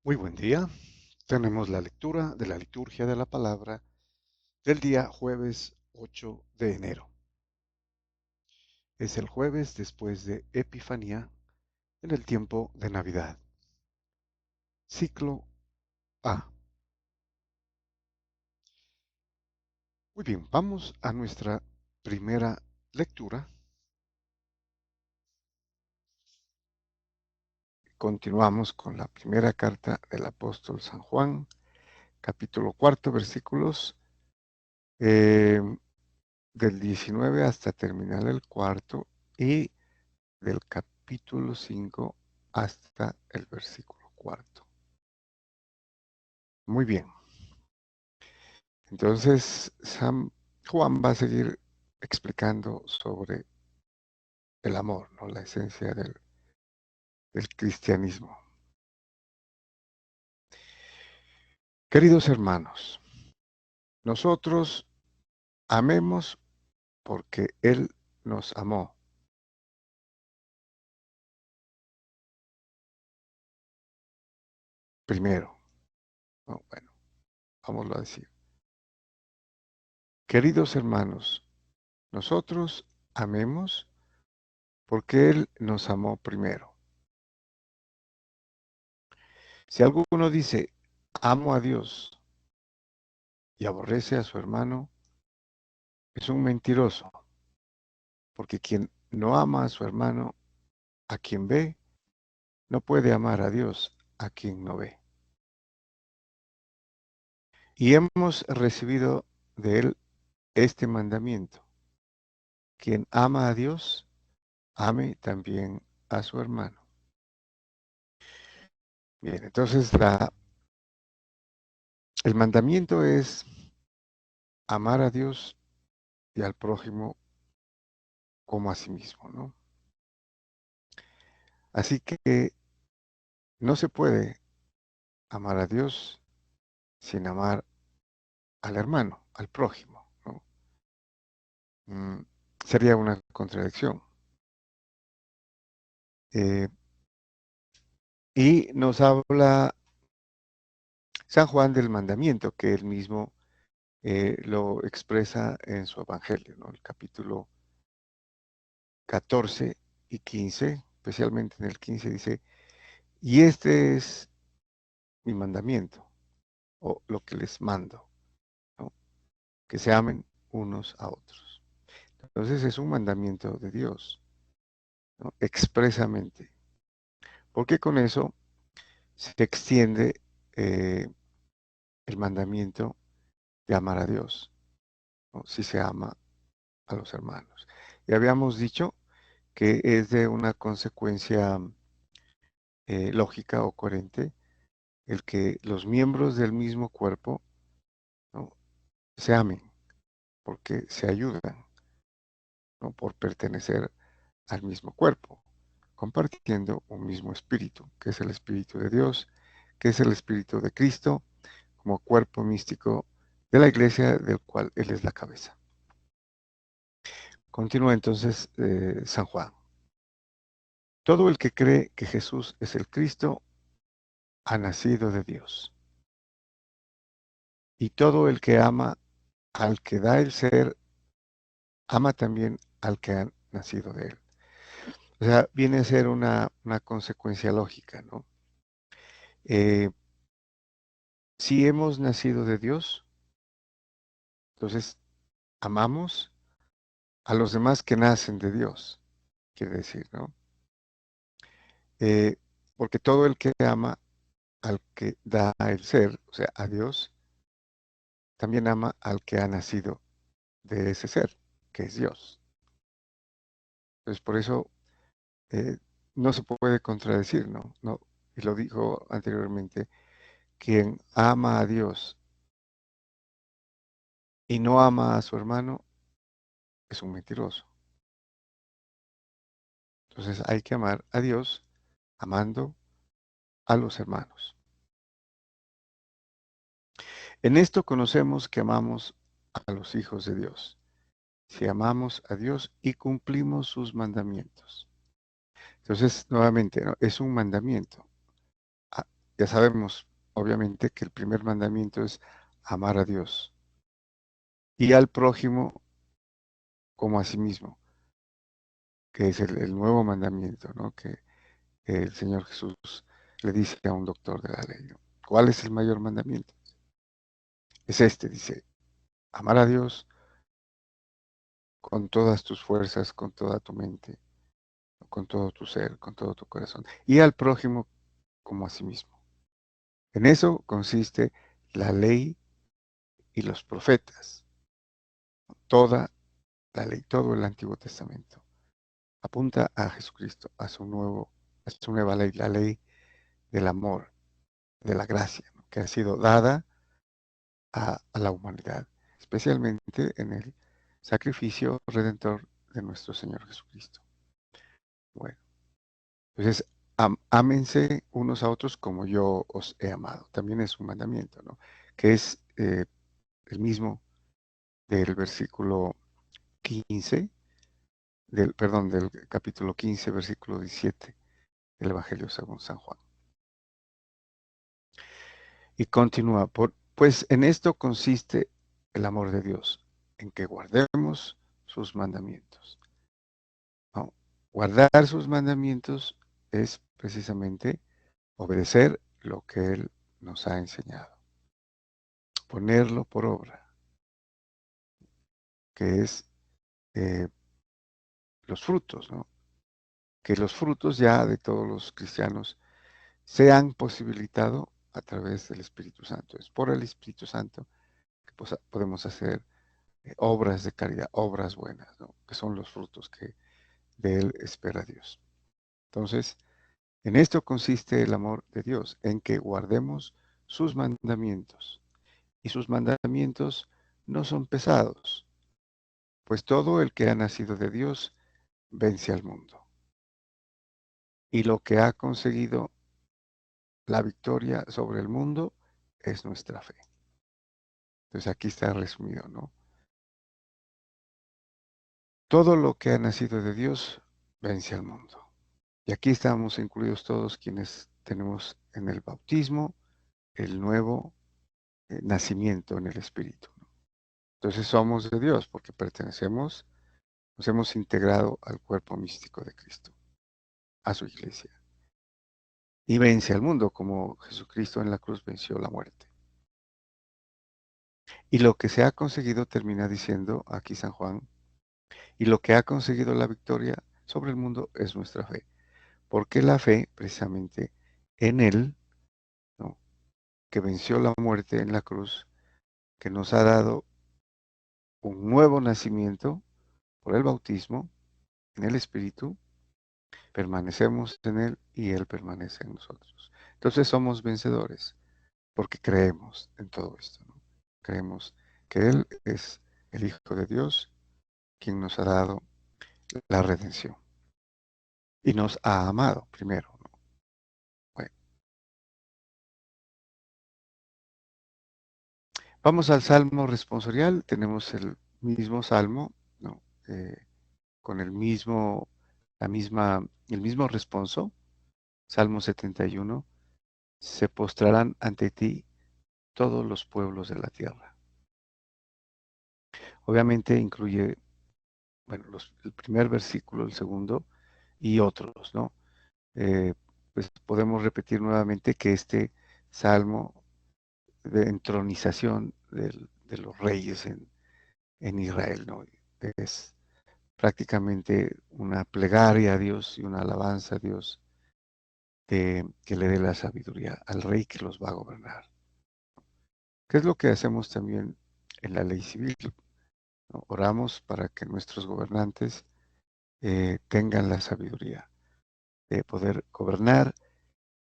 Muy buen día. Tenemos la lectura de la liturgia de la palabra del día jueves 8 de enero. Es el jueves después de Epifanía en el tiempo de Navidad. Ciclo A. Muy bien, vamos a nuestra primera lectura. Continuamos con la primera carta del apóstol San Juan, capítulo 4, versículos eh, del 19 hasta terminar el cuarto y del capítulo 5 hasta el versículo cuarto. Muy bien. Entonces, San Juan va a seguir explicando sobre el amor, ¿no? La esencia del cristianismo. Queridos hermanos, nosotros amemos porque Él nos amó. Primero, ¿no? Bueno, vámonos a decir. Queridos hermanos, nosotros amemos porque Él nos amó primero. Si alguno dice, amo a Dios y aborrece a su hermano, es un mentiroso, porque quien no ama a su hermano, a quien ve, no puede amar a Dios, a quien no ve. Y hemos recibido de él este mandamiento: quien ama a Dios, ame también a su hermano. Bien, entonces el mandamiento es amar a Dios y al prójimo como a sí mismo, ¿no? Así que no se puede amar a Dios sin amar al hermano, al prójimo, ¿no? Sería una contradicción. Eh, y nos habla San Juan del mandamiento, que él mismo lo expresa en su evangelio, ¿no? El capítulo 14 y 15, especialmente en el 15 dice, y este es mi mandamiento, o lo que les mando, ¿no? Que se amen unos a otros. Entonces es un mandamiento de Dios, ¿no? Expresamente, porque con eso se extiende el mandamiento de amar a Dios, ¿no? Si se ama a los hermanos. Y habíamos dicho que es de una consecuencia lógica o coherente el que los miembros del mismo cuerpo, ¿no?, se amen, porque se ayudan, ¿no?, por pertenecer al mismo cuerpo, compartiendo un mismo espíritu, que es el Espíritu de Dios, que es el Espíritu de Cristo, como cuerpo místico de la iglesia del cual Él es la cabeza. Continúa entonces San Juan. Todo el que cree que Jesús es el Cristo ha nacido de Dios. Y todo el que ama al que da el ser, ama también al que ha nacido de él. O sea, viene a ser una consecuencia lógica, ¿no? Eh, si hemos nacido de Dios, entonces amamos a los demás que nacen de Dios, quiere decir, ¿no? Eh, porque todo el que ama al que da el ser, o sea, a Dios, también ama al que ha nacido de ese ser, que es Dios. Entonces, por eso no se puede contradecir, ¿no? No, y lo dijo anteriormente, quien ama a Dios y no ama a su hermano es un mentiroso. Entonces hay que amar a Dios amando a los hermanos. En esto conocemos que amamos a los hijos de Dios, si amamos a Dios y cumplimos sus mandamientos. Entonces, nuevamente, ¿no?, es un mandamiento. ya sabemos, obviamente, que el primer mandamiento es amar a Dios y al prójimo como a sí mismo, que es el nuevo mandamiento, ¿no? Que el Señor Jesús le dice a un doctor de la ley, ¿no? ¿Cuál es el mayor mandamiento? Es este, dice, amar a Dios con todas tus fuerzas, con toda tu mente, con todo tu ser, con todo tu corazón, y al prójimo como a sí mismo. En eso consiste la ley y los profetas, toda la ley, todo el Antiguo Testamento. Apunta a Jesucristo, a su nueva ley, la ley del amor, de la gracia, ¿no? Que ha sido dada a la humanidad, especialmente en el sacrificio redentor de nuestro Señor Jesucristo. Bueno, entonces, ámense unos a otros como yo os he amado. También es un mandamiento, ¿no? Que es el mismo del versículo 15, del capítulo 15, versículo 17 del Evangelio según San Juan. Y continúa, pues en esto consiste el amor de Dios, en que guardemos sus mandamientos. ¿No? Guardar sus mandamientos es precisamente obedecer lo que Él nos ha enseñado, ponerlo por obra, que es eh, los frutos, ¿no? Que los frutos ya de todos los cristianos se han posibilitado a través del Espíritu Santo. Es por el Espíritu Santo que podemos hacer obras de caridad, obras buenas, ¿no? Que son los frutos que de Él espera Dios. Entonces, en esto consiste el amor de Dios, en que guardemos sus mandamientos. Y sus mandamientos no son pesados, pues todo el que ha nacido de Dios vence al mundo. Y lo que ha conseguido la victoria sobre el mundo es nuestra fe. Entonces aquí está resumido, ¿no? Todo lo que ha nacido de Dios vence al mundo. Y aquí estamos incluidos todos quienes tenemos en el bautismo el nuevo nacimiento en el Espíritu, ¿no? Entonces somos de Dios porque pertenecemos, nos hemos integrado al cuerpo místico de Cristo, a su iglesia. Y vence al mundo como Jesucristo en la cruz venció la muerte. Y lo que se ha conseguido, termina diciendo aquí San Juan, y lo que ha conseguido la victoria sobre el mundo es nuestra fe. Porque la fe, precisamente en Él, ¿no? Que venció la muerte en la cruz, que nos ha dado un nuevo nacimiento por el bautismo en el Espíritu, permanecemos en Él y Él permanece en nosotros. Entonces somos vencedores porque creemos en todo esto, ¿no? Creemos que Él es el Hijo de Dios quien nos ha dado la redención y nos ha amado primero, ¿no? Bueno, vamos al Salmo responsorial. Tenemos el mismo Salmo, ¿no? Con el mismo responso. Salmo 71. Se postrarán ante ti todos los pueblos de la tierra. Obviamente incluye, bueno, el primer versículo, el segundo y otros, ¿no? Eh, pues podemos repetir nuevamente que este salmo de entronización de los reyes en Israel, ¿no? Es prácticamente una plegaria a Dios y una alabanza a Dios que le dé la sabiduría al rey que los va a gobernar. ¿Qué es lo que hacemos también en la ley civil? ¿No? Oramos para que nuestros gobernantes tengan la sabiduría de poder gobernar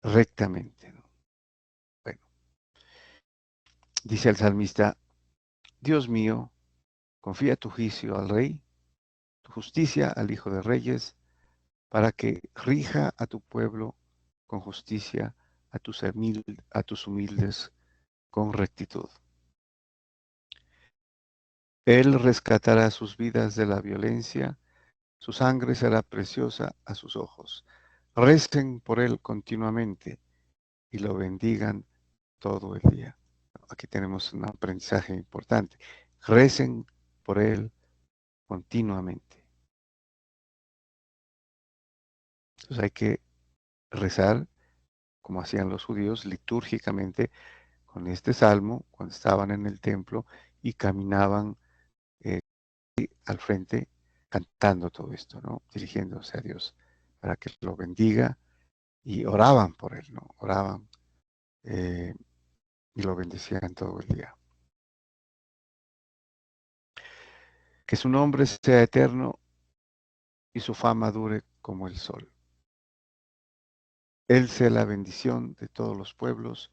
rectamente, ¿no? Bueno, dice el salmista, Dios mío, confía tu juicio al rey, tu justicia al hijo de reyes, para que rija a tu pueblo con justicia, a tus humildes con rectitud. Él rescatará sus vidas de la violencia, su sangre será preciosa a sus ojos. Recen por él continuamente, y lo bendigan todo el día. Aquí tenemos un aprendizaje importante. Recen por él continuamente. Entonces hay que rezar, como hacían los judíos, litúrgicamente con este salmo, cuando estaban en el templo y caminaban eh, al frente cantando todo esto, ¿no? Dirigiéndose a Dios para que lo bendiga y oraban por él, ¿no? Oraban eh, y lo bendecían todo el día. Que su nombre sea eterno y su fama dure como el sol. Él sea la bendición de todos los pueblos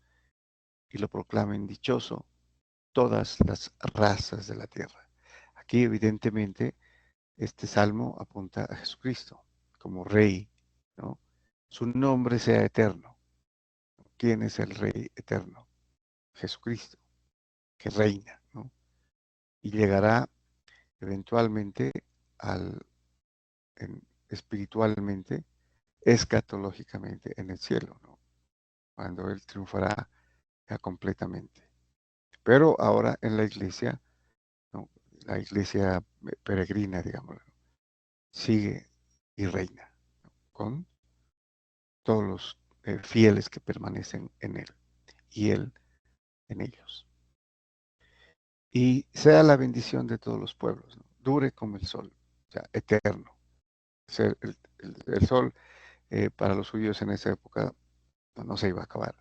y lo proclamen dichoso todas las razas de la tierra. Aquí evidentemente este salmo apunta a Jesucristo como rey, ¿no? Su nombre sea eterno. ¿Quién es el rey eterno? Jesucristo, que reina, ¿no? Y llegará eventualmente al, espiritualmente, escatológicamente en el cielo, ¿no? Cuando Él triunfará ya completamente. Pero ahora en la iglesia, ¿no? La iglesia peregrina, digamos, sigue y reina, ¿no? Con todos los fieles que permanecen en Él y Él en ellos. Y sea la bendición de todos los pueblos, ¿no? Dure como el sol, o sea, eterno. O sea, el sol para los judíos en esa época no se iba a acabar.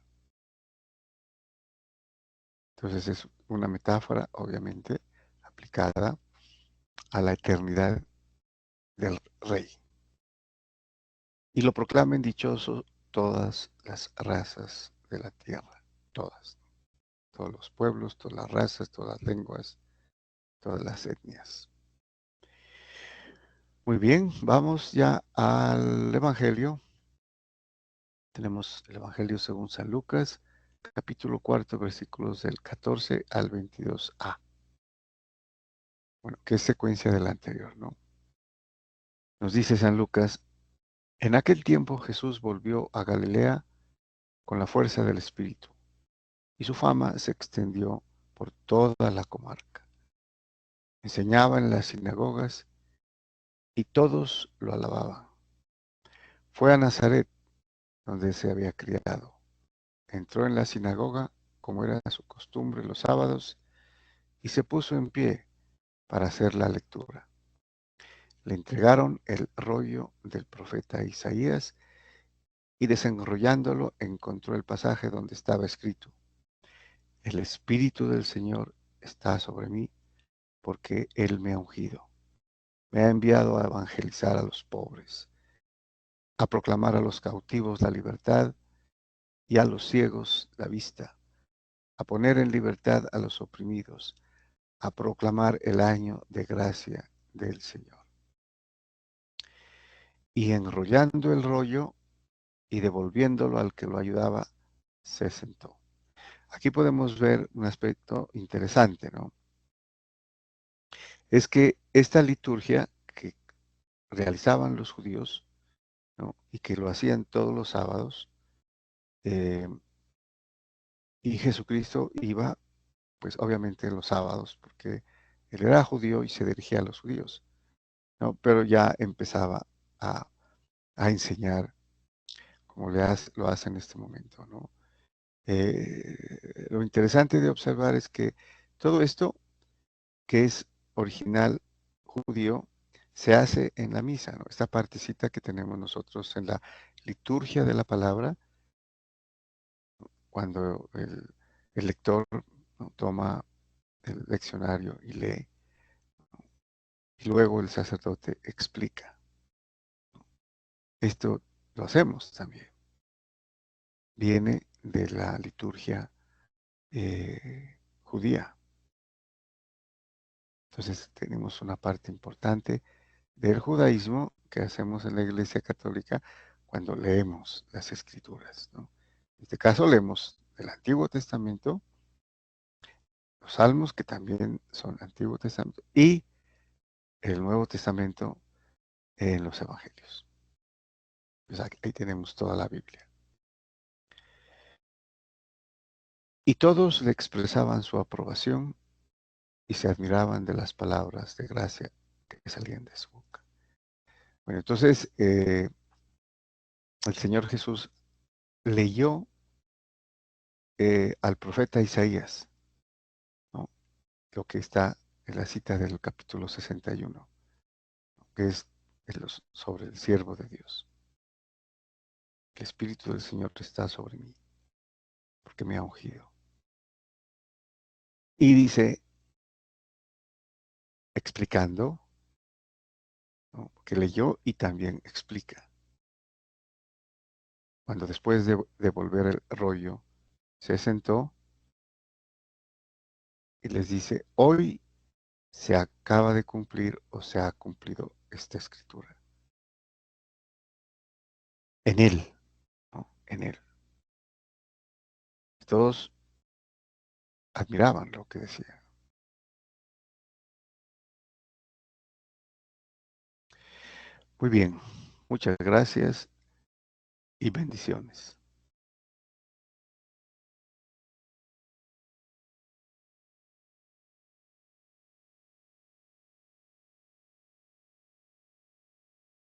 Entonces es una metáfora, obviamente, aplicada a la eternidad del rey. Y lo proclamen dichoso todas las razas de la tierra, todas, todos los pueblos, todas las razas, todas las lenguas, todas las etnias. Muy bien, vamos ya al Evangelio. Tenemos el Evangelio según San Lucas, capítulo 4, versículos del 14 al 22a. Bueno, que es secuencia de la anterior, ¿no? Nos dice San Lucas, en aquel tiempo Jesús volvió a Galilea con la fuerza del Espíritu, y su fama se extendió por toda la comarca. Enseñaba en las sinagogas y todos lo alababan. Fue a Nazaret, donde se había criado. Entró en la sinagoga, como era su costumbre los sábados, y se puso en pie para hacer la lectura. Le entregaron el rollo del profeta Isaías y desenrollándolo encontró el pasaje donde estaba escrito: El Espíritu del Señor está sobre mí porque Él me ha ungido. Me ha enviado a evangelizar a los pobres, a proclamar a los cautivos la libertad y a los ciegos la vista, a poner en libertad a los oprimidos, a proclamar el año de gracia del Señor. Y enrollando el rollo y devolviéndolo al que lo ayudaba, se sentó. Aquí podemos ver un aspecto interesante, ¿no? Es que esta liturgia que realizaban los judíos, ¿no? Y que lo hacían todos los sábados, eh, y Jesucristo iba, pues obviamente los sábados, porque él era judío y se dirigía a los judíos, ¿no? Pero ya empezaba a, a enseñar como lo hace en este momento, ¿no? Lo interesante de observar es que todo esto que es original judío se hace en la misa, ¿no? Esta partecita que tenemos nosotros en la liturgia de la palabra, cuando el lector, ¿no? Toma el leccionario y lee, y luego el sacerdote explica. Esto lo hacemos también. Viene de la liturgia judía. Entonces tenemos una parte importante del judaísmo que hacemos en la Iglesia Católica cuando leemos las Escrituras, ¿no? En este caso leemos el Antiguo Testamento, los Salmos, que también son Antiguo Testamento, y el Nuevo Testamento en los Evangelios. Pues ahí tenemos toda la Biblia. Y todos le expresaban su aprobación y se admiraban de las palabras de gracia que salían de su boca. Bueno, entonces el Señor Jesús leyó al profeta Isaías, ¿no? Lo que está en la cita del capítulo 61, que es sobre el siervo de Dios. El Espíritu del Señor está sobre mí, porque me ha ungido. Y dice, explicando, ¿no? Que leyó y también explica. Cuando después de devolver el rollo, se sentó y les dice, hoy se acaba de cumplir o se ha cumplido esta escritura. En él, ¿no? En él. Todos admiraban lo que decía. Muy bien, muchas gracias y bendiciones.